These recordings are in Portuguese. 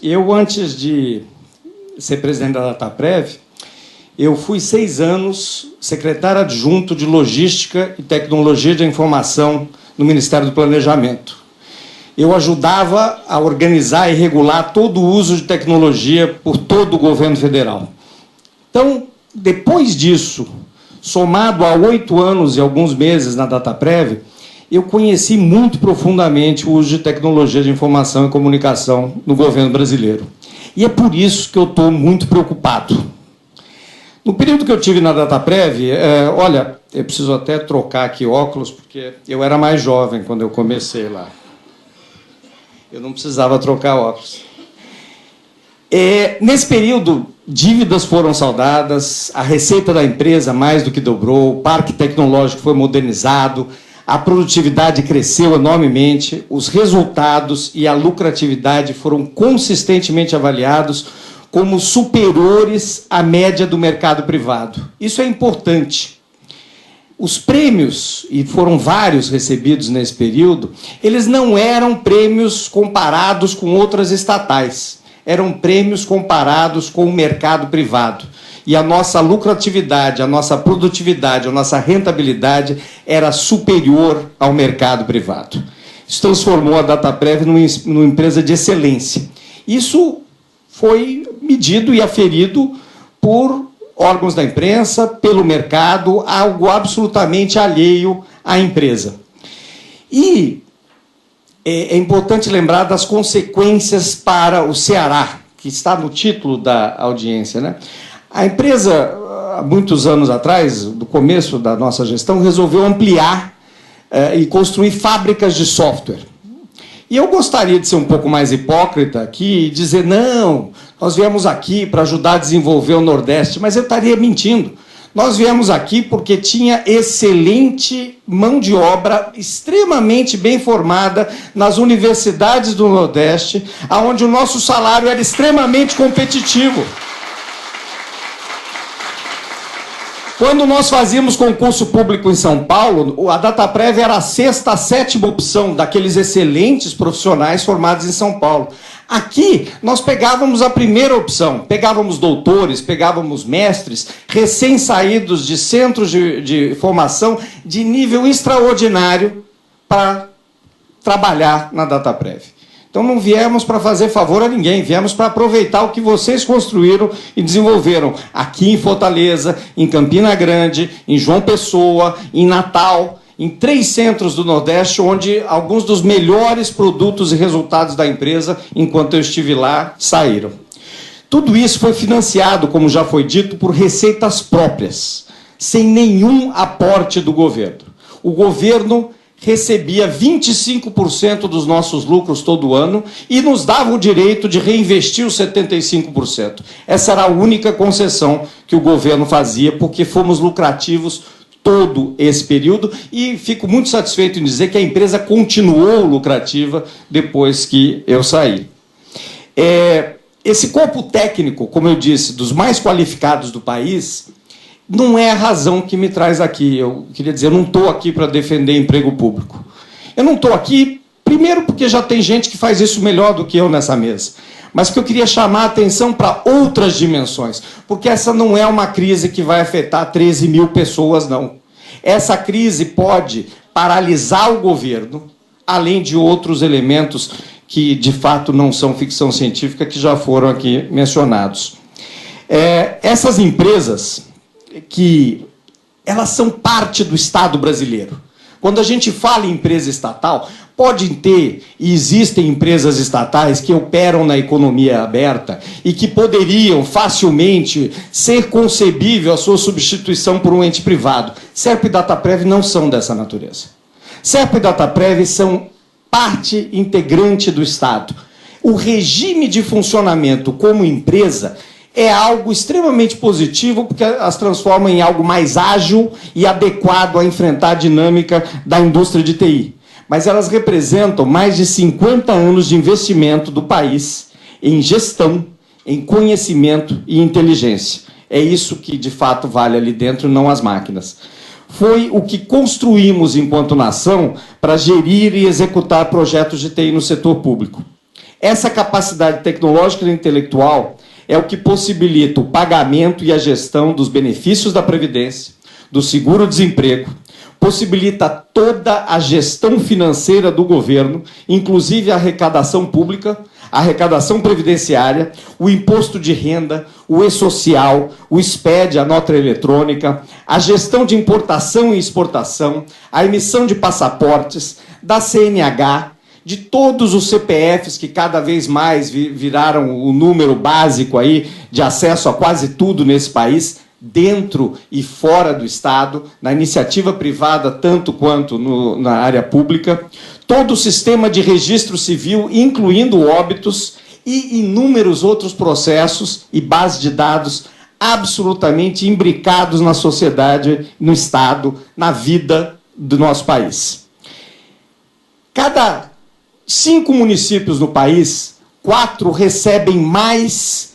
Eu, antes de ser presidente da Dataprev, eu fui 6 anos secretário adjunto de Logística e Tecnologia de Informação no Ministério do Planejamento. Eu ajudava a organizar e regular todo o uso de tecnologia por todo o governo federal. Então, depois disso, somado a 8 anos e alguns meses na Dataprev, eu conheci muito profundamente o uso de tecnologia de informação e comunicação no governo brasileiro. E é por isso que eu estou muito preocupado. No período que eu tive na Dataprev, olha, eu preciso até trocar aqui óculos, porque eu era mais jovem quando eu comecei lá. Eu não precisava trocar óculos. Nesse período, dívidas foram saldadas, a receita da empresa mais do que dobrou, o parque tecnológico foi modernizado, a produtividade cresceu enormemente, os resultados e a lucratividade foram consistentemente avaliados como superiores à média do mercado privado. Isso é importante. Os prêmios, e foram vários recebidos nesse período, eles não eram prêmios comparados com outras estatais, eram prêmios comparados com o mercado privado. E a nossa lucratividade, a nossa produtividade, a nossa rentabilidade era superior ao mercado privado. Isso transformou a Dataprev numa empresa de excelência. Isso foi medido e aferido por órgãos da imprensa, pelo mercado, algo absolutamente alheio à empresa. E é importante lembrar das consequências para o Ceará, que está no título da audiência, né? A empresa, há muitos anos atrás, do começo da nossa gestão, resolveu ampliar e construir fábricas de software. E eu gostaria de ser um pouco mais hipócrita aqui e dizer, não, nós viemos aqui para ajudar a desenvolver o Nordeste, mas eu estaria mentindo. Nós viemos aqui porque tinha excelente mão de obra, extremamente bem formada nas universidades do Nordeste, onde o nosso salário era extremamente competitivo. Quando nós fazíamos concurso público em São Paulo, a Dataprev era a 6ª, a 7ª opção daqueles excelentes profissionais formados em São Paulo. Aqui, nós pegávamos a primeira opção, pegávamos doutores, pegávamos mestres, recém-saídos de centros de formação de nível extraordinário para trabalhar na Dataprev. Então, não viemos para fazer favor a ninguém, viemos para aproveitar o que vocês construíram e desenvolveram aqui em Fortaleza, em Campina Grande, em João Pessoa, em Natal, em 3 centros do Nordeste, onde alguns dos melhores produtos e resultados da empresa, enquanto eu estive lá, saíram. Tudo isso foi financiado, como já foi dito, por receitas próprias, sem nenhum aporte do governo. O governo recebia 25% dos nossos lucros todo ano e nos dava o direito de reinvestir os 75%. Essa era a única concessão que o governo fazia, porque fomos lucrativos todo esse período e fico muito satisfeito em dizer que a empresa continuou lucrativa depois que eu saí. Esse corpo técnico, como eu disse, dos mais qualificados do país, não é a razão que me traz aqui. Eu queria dizer, eu não estou aqui para defender emprego público. Eu não estou aqui, primeiro, porque já tem gente que faz isso melhor do que eu nessa mesa, mas porque eu queria chamar a atenção para outras dimensões, porque essa não é uma crise que vai afetar 13 mil pessoas, não. Essa crise pode paralisar o governo, além de outros elementos que, de fato, não são ficção científica, que já foram aqui mencionados. Essas empresas que elas são parte do Estado brasileiro. Quando a gente fala em empresa estatal, podem ter, e existem empresas estatais que operam na economia aberta e que poderiam facilmente ser concebível a sua substituição por um ente privado. Serp e Dataprev não são dessa natureza. Serp e Dataprev são parte integrante do Estado. O regime de funcionamento como empresa é algo extremamente positivo, porque as transforma em algo mais ágil e adequado a enfrentar a dinâmica da indústria de TI. Mas elas representam mais de 50 anos de investimento do país em gestão, em conhecimento e inteligência. É isso que, de fato, vale ali dentro, não as máquinas. Foi o que construímos enquanto nação para gerir e executar projetos de TI no setor público. Essa capacidade tecnológica e intelectual é o que possibilita o pagamento e a gestão dos benefícios da Previdência, do seguro-desemprego, possibilita toda a gestão financeira do governo, inclusive a arrecadação pública, a arrecadação previdenciária, o imposto de renda, o e-social, o SPED, a nota eletrônica, a gestão de importação e exportação, a emissão de passaportes, da CNH, de todos os CPFs que cada vez mais viraram o número básico aí de acesso a quase tudo nesse país, dentro e fora do Estado, na iniciativa privada tanto quanto na área pública, todo o sistema de registro civil, incluindo óbitos, e inúmeros outros processos e bases de dados absolutamente imbricados na sociedade, no Estado, na vida do nosso país. Cada 5 municípios no país, 4 recebem mais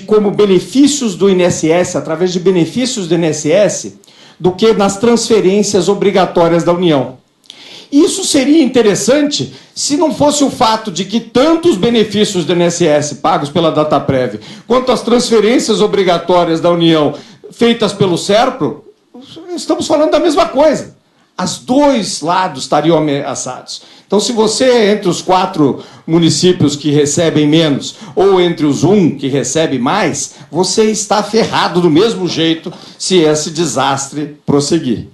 como benefícios do INSS, através de benefícios do INSS, do que nas transferências obrigatórias da União. Isso seria interessante se não fosse o fato de que tanto os benefícios do INSS pagos pela Dataprev, quanto as transferências obrigatórias da União feitas pelo SERPRO, estamos falando da mesma coisa. Os dois lados estariam ameaçados. Então, se você, entre os 4 municípios que recebem menos, ou entre os 1 que recebe mais, você está ferrado do mesmo jeito se esse desastre prosseguir.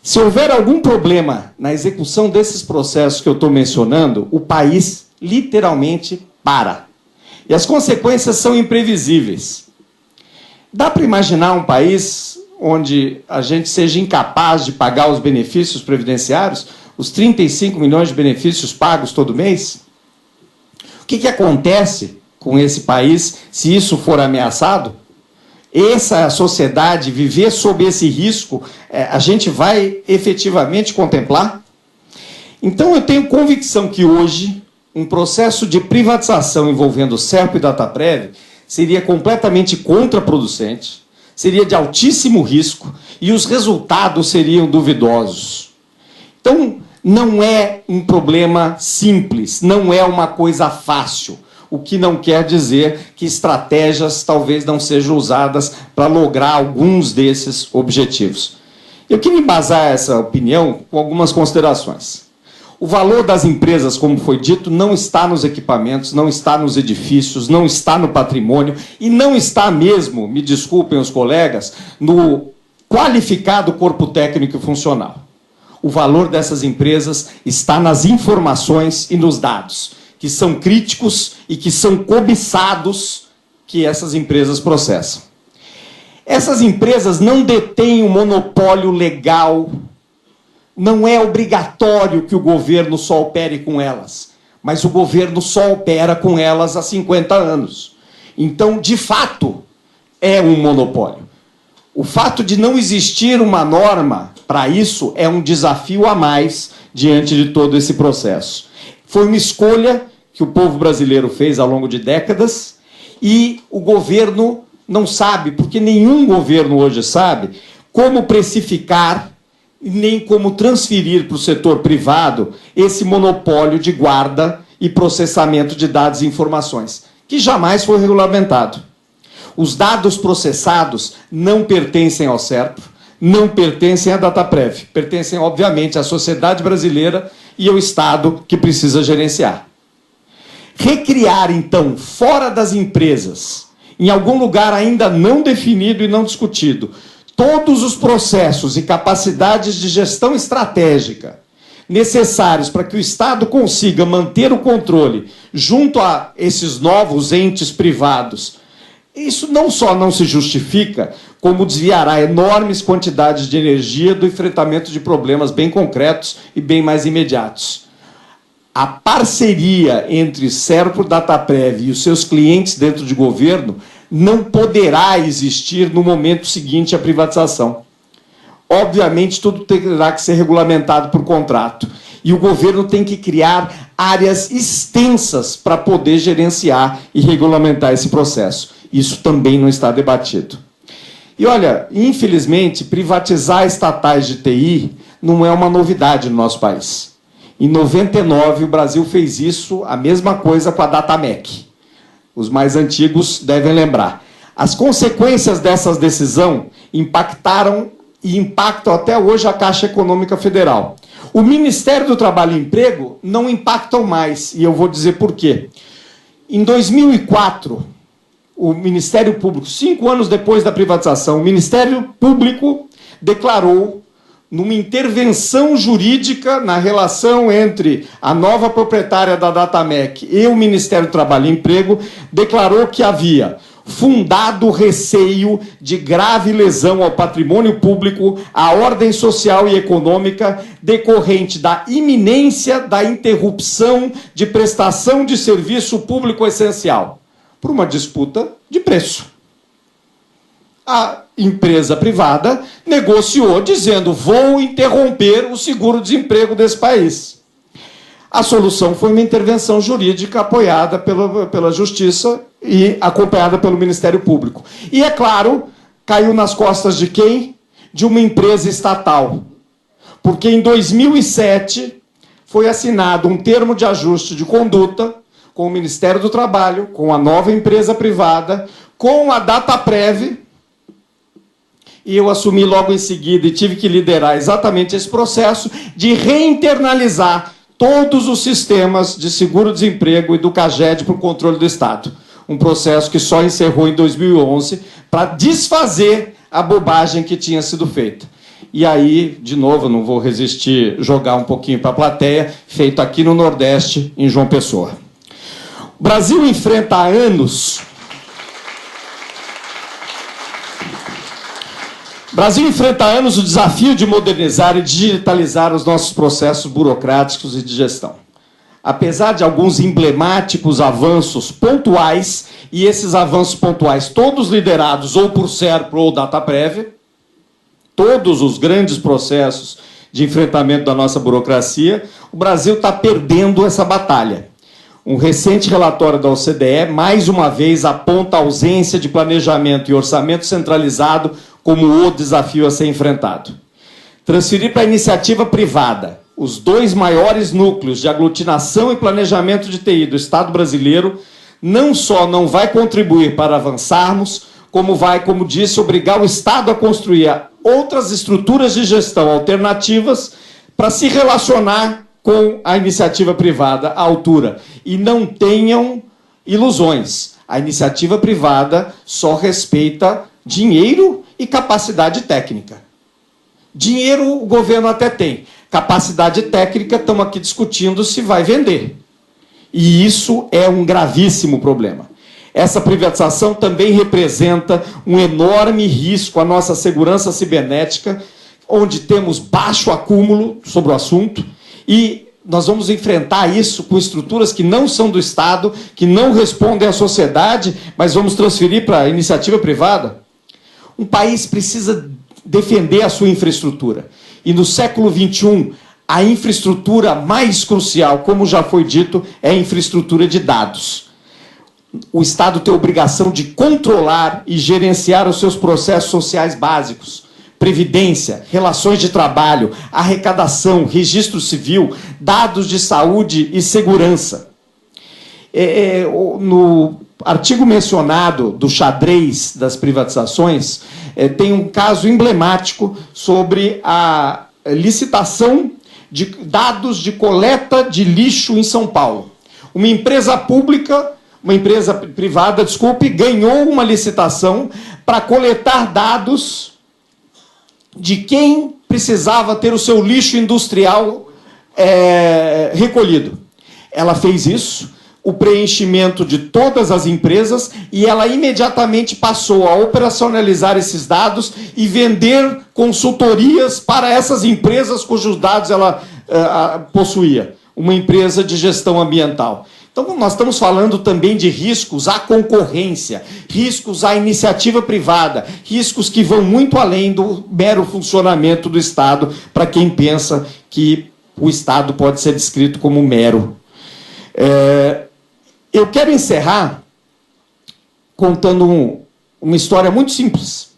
Se houver algum problema na execução desses processos que eu estou mencionando, o país literalmente para. E as consequências são imprevisíveis. Dá para imaginar um país onde a gente seja incapaz de pagar os benefícios previdenciários, os 35 milhões de benefícios pagos todo mês? O que acontece com esse país se isso for ameaçado? Essa sociedade, viver sob esse risco, a gente vai efetivamente contemplar? Então, eu tenho convicção que hoje, um processo de privatização envolvendo SERPRO e Dataprev seria completamente contraproducente, seria de altíssimo risco e os resultados seriam duvidosos. Então, não é um problema simples, não é uma coisa fácil, o que não quer dizer que estratégias talvez não sejam usadas para lograr alguns desses objetivos. Eu queria embasar essa opinião com algumas considerações. O valor das empresas, como foi dito, não está nos equipamentos, não está nos edifícios, não está no patrimônio e não está mesmo, me desculpem os colegas, no qualificado corpo técnico e funcional. O valor dessas empresas está nas informações e nos dados, que são críticos e que são cobiçados que essas empresas processam. Essas empresas não detêm um monopólio legal. Não é obrigatório que o governo só opere com elas, mas o governo só opera com elas há 50 anos. Então, de fato, é um monopólio. O fato de não existir uma norma para isso é um desafio a mais diante de todo esse processo. Foi uma escolha que o povo brasileiro fez ao longo de décadas e o governo não sabe, porque nenhum governo hoje sabe, como precificar nem como transferir para o setor privado esse monopólio de guarda e processamento de dados e informações, que jamais foi regulamentado. Os dados processados não pertencem ao SERPRO, não pertencem à Dataprev, pertencem, obviamente, à sociedade brasileira e ao Estado que precisa gerenciar. Recriar, então, fora das empresas, em algum lugar ainda não definido e não discutido, todos os processos e capacidades de gestão estratégica necessários para que o Estado consiga manter o controle junto a esses novos entes privados, isso não só não se justifica, como desviará enormes quantidades de energia do enfrentamento de problemas bem concretos e bem mais imediatos. A parceria entre SERPRO, Dataprev e os seus clientes dentro de governo não poderá existir no momento seguinte à privatização. Obviamente, tudo terá que ser regulamentado por contrato. E o governo tem que criar áreas extensas para poder gerenciar e regulamentar esse processo. Isso também não está debatido. E, olha, infelizmente, privatizar estatais de TI não é uma novidade no nosso país. Em 99, o Brasil fez isso, a mesma coisa com a Datamec. Os mais antigos devem lembrar. As consequências dessas decisões impactaram e impactam até hoje a Caixa Econômica Federal. O Ministério do Trabalho e Emprego não impactam mais, e eu vou dizer por quê. Em 2004, o Ministério Público, 5 anos depois da privatização, o Ministério Público declarou, numa intervenção jurídica na relação entre a nova proprietária da Datamec e o Ministério do Trabalho e Emprego, declarou que havia fundado receio de grave lesão ao patrimônio público, à ordem social e econômica, decorrente da iminência da interrupção de prestação de serviço público essencial, por uma disputa de preço. A empresa privada negociou dizendo: vou interromper o seguro-desemprego desse país. A solução foi uma intervenção jurídica apoiada pela Justiça e acompanhada pelo Ministério Público. E, é claro, caiu nas costas de quem? De uma empresa estatal. Porque em 2007 foi assinado um termo de ajuste de conduta com o Ministério do Trabalho, com a nova empresa privada, com a Dataprev, e eu assumi logo em seguida e tive que liderar exatamente esse processo de reinternalizar todos os sistemas de seguro-desemprego e do CAGED para o controle do Estado. Um processo que só encerrou em 2011 para desfazer a bobagem que tinha sido feita. E aí, de novo, eu não vou resistir jogar um pouquinho para a plateia, feito aqui no Nordeste, em João Pessoa. O Brasil enfrenta há anos... O Brasil enfrenta há anos o desafio de modernizar e digitalizar os nossos processos burocráticos e de gestão. Apesar de alguns emblemáticos avanços pontuais, e esses avanços pontuais todos liderados ou por Serpro ou Dataprev, todos os grandes processos de enfrentamento da nossa burocracia, o Brasil está perdendo essa batalha. Um recente relatório da OCDE, mais uma vez, aponta a ausência de planejamento e orçamento centralizado como o desafio a ser enfrentado. Transferir para a iniciativa privada os 2 maiores núcleos de aglutinação e planejamento de TI do Estado brasileiro não só não vai contribuir para avançarmos, como vai, como disse, obrigar o Estado a construir outras estruturas de gestão alternativas para se relacionar com a iniciativa privada à altura. E não tenham ilusões. A iniciativa privada só respeita dinheiro e capacidade técnica. Dinheiro o governo até tem. Capacidade técnica, estamos aqui discutindo se vai vender. E isso é um gravíssimo problema. Essa privatização também representa um enorme risco à nossa segurança cibernética, onde temos baixo acúmulo sobre o assunto, e nós vamos enfrentar isso com estruturas que não são do Estado, que não respondem à sociedade, mas vamos transferir para a iniciativa privada. Um país precisa defender a sua infraestrutura. E no século XXI, a infraestrutura mais crucial, como já foi dito, é a infraestrutura de dados. O Estado tem a obrigação de controlar e gerenciar os seus processos sociais básicos. Previdência, relações de trabalho, arrecadação, registro civil, dados de saúde e segurança. No artigo mencionado do xadrez das privatizações, tem um caso emblemático sobre a licitação de dados de coleta de lixo em São Paulo. Uma empresa privada, ganhou uma licitação para coletar dados de quem precisava ter o seu lixo industrial recolhido. Ela fez isso, o preenchimento de todas as empresas, e ela imediatamente passou a operacionalizar esses dados e vender consultorias para essas empresas cujos dados ela possuía. Uma empresa de gestão ambiental. Então, nós estamos falando também de riscos à concorrência, riscos à iniciativa privada, riscos que vão muito além do mero funcionamento do Estado, para quem pensa que o Estado pode ser descrito como mero. Eu quero encerrar contando uma história muito simples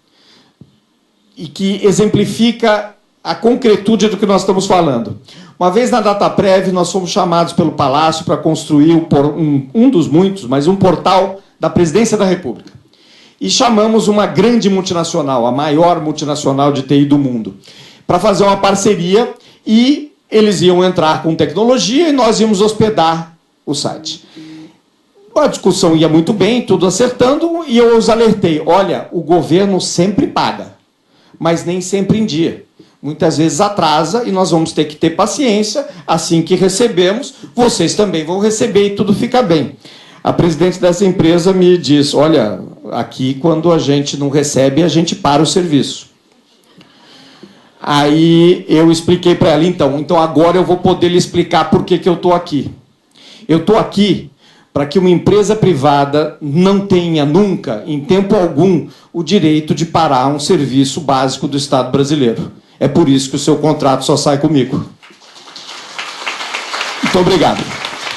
e que exemplifica a concretude do que nós estamos falando. Uma vez na Dataprev, nós fomos chamados pelo Palácio para construir um dos muitos, mas um portal da Presidência da República. E chamamos uma grande multinacional, a maior multinacional de TI do mundo, para fazer uma parceria, e eles iam entrar com tecnologia e nós íamos hospedar o site. A discussão ia muito bem, tudo acertando, e eu os alertei: olha, o governo sempre paga, mas nem sempre em dia. Muitas vezes atrasa e nós vamos ter que ter paciência. Assim que recebemos, vocês também vão receber e tudo fica bem. A presidente dessa empresa me diz: olha, aqui quando a gente não recebe, a gente para o serviço. Aí eu expliquei para ela: então agora eu vou poder lhe explicar por que eu estou aqui. Eu estou aqui para que uma empresa privada não tenha nunca, em tempo algum, o direito de parar um serviço básico do Estado brasileiro. É por isso que o seu contrato só sai comigo. Muito obrigado.